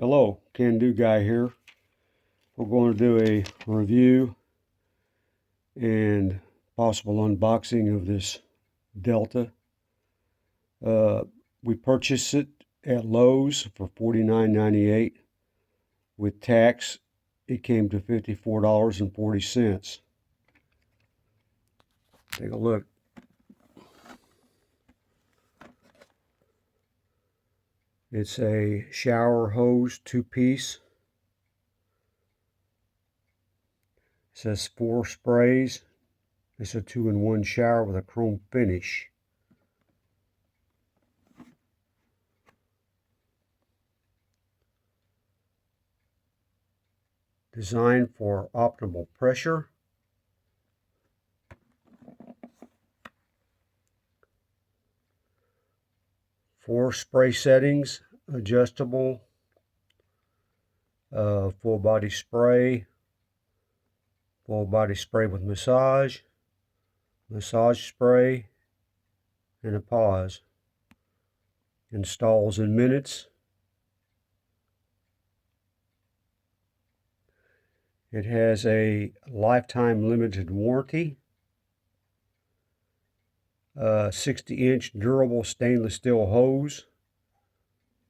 Hello, Can Do Guy here. We're going to do a review and possible unboxing of this Delta. We purchased it at Lowe's for $49.98. With tax, it came to $54.40. Take a look. It's a shower hose 2-piece. It says 4 sprays. It's a 2-in-1 shower with a chrome finish. Designed for optimal pressure. Four spray settings, adjustable, full body spray with massage spray, and a pause. Installs in minutes. It has a lifetime limited warranty. 60-inch durable stainless steel hose,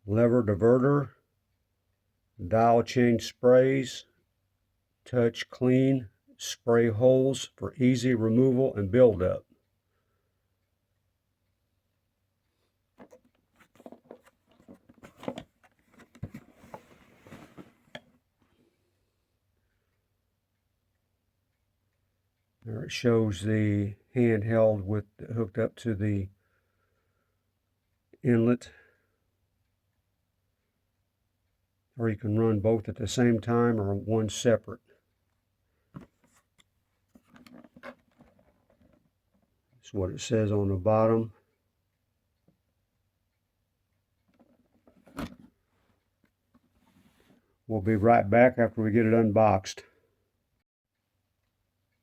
lever diverter, dial change sprays, touch clean spray holes for easy removal and buildup. There it shows the handheld with hooked up to the inlet, or you can run both at the same time or one separate. That's what it says on the bottom. We'll be right back after we get it unboxed.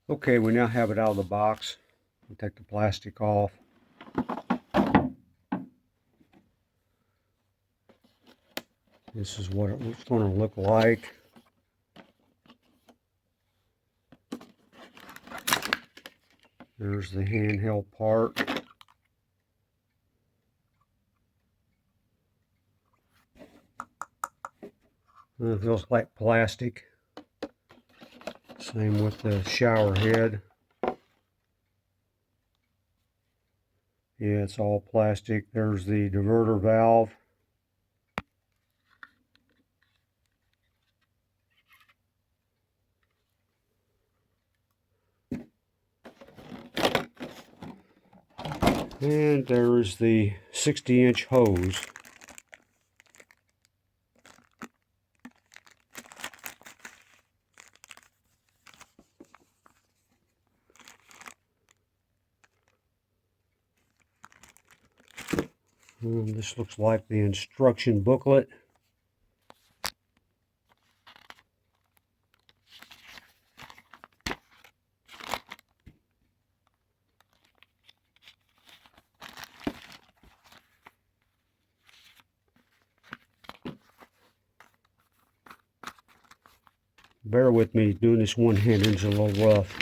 Okay, we now have it out of the box. We'll take the plastic off. This is what it's going to look like. There's the handheld part. It feels like plastic. Same with the shower head. Yeah, it's all plastic. There's the diverter valve. And there's the 60-inch hose. This looks like the instruction booklet. Bear with me, doing this one-handed is a little rough.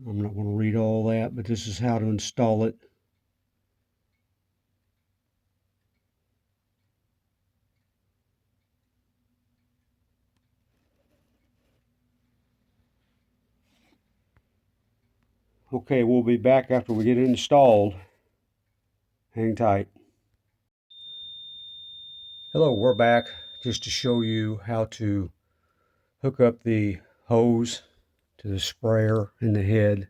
I'm not going to read all that, but this is how to install it. Okay, we'll be back after we get it installed. Hang tight. Hello, we're back just to show you how to hook up the hose to the sprayer in the head.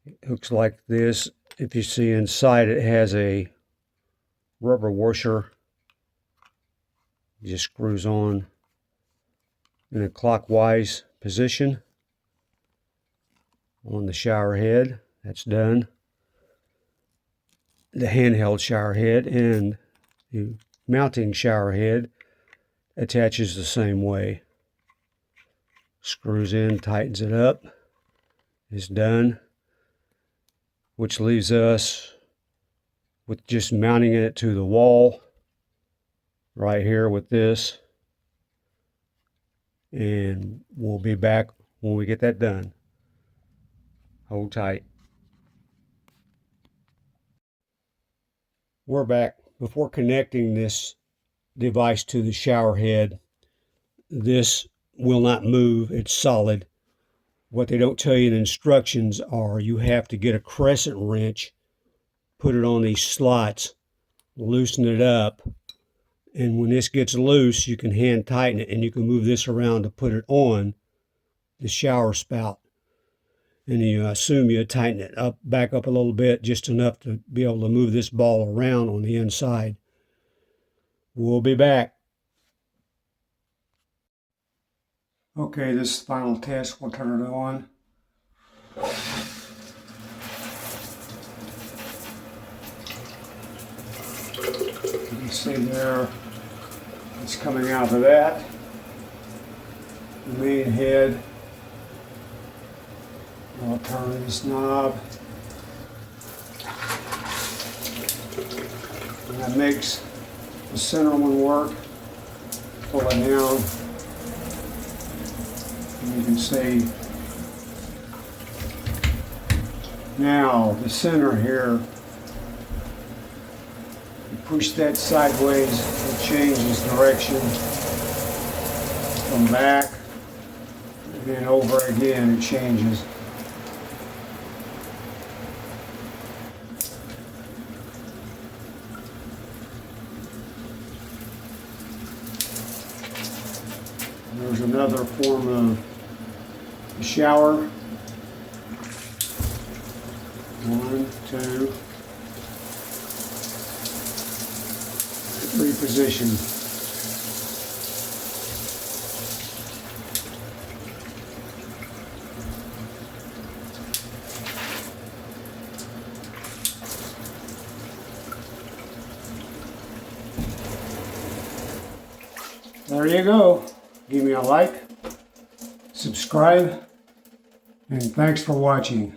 It hooks like this. If you see inside, it has a rubber washer. It just screws on in a clockwise position on the shower head. That's done. The handheld shower head and the mounting shower head attaches the same way. Screws in, tightens it up. It's done. which leaves us with just mounting it to the wall right here with this. And we'll be back when we get that done. Hold tight. We're back. Before connecting this device to the shower head, this will not move. It's solid. What they don't tell you in instructions are you have to get a crescent wrench, put it on these slots, loosen it up, and when this gets loose, you can hand tighten it, and you can move this around to put it on the shower spout. And you assume you tighten it up, back up a little bit, just enough to be able to move this ball around on the inside. We'll be back. Okay, this is the final test. We'll turn it on. You can see there, it's coming out of that. The main head. I'll turn this knob. And that makes the center one work. Pull it down. And you can see now the center here. You push that sideways, it changes direction. Come back, and then over again it changes. There's another form of the shower. 1, 2, 3 position. There you go. Give me a like, subscribe, and thanks for watching.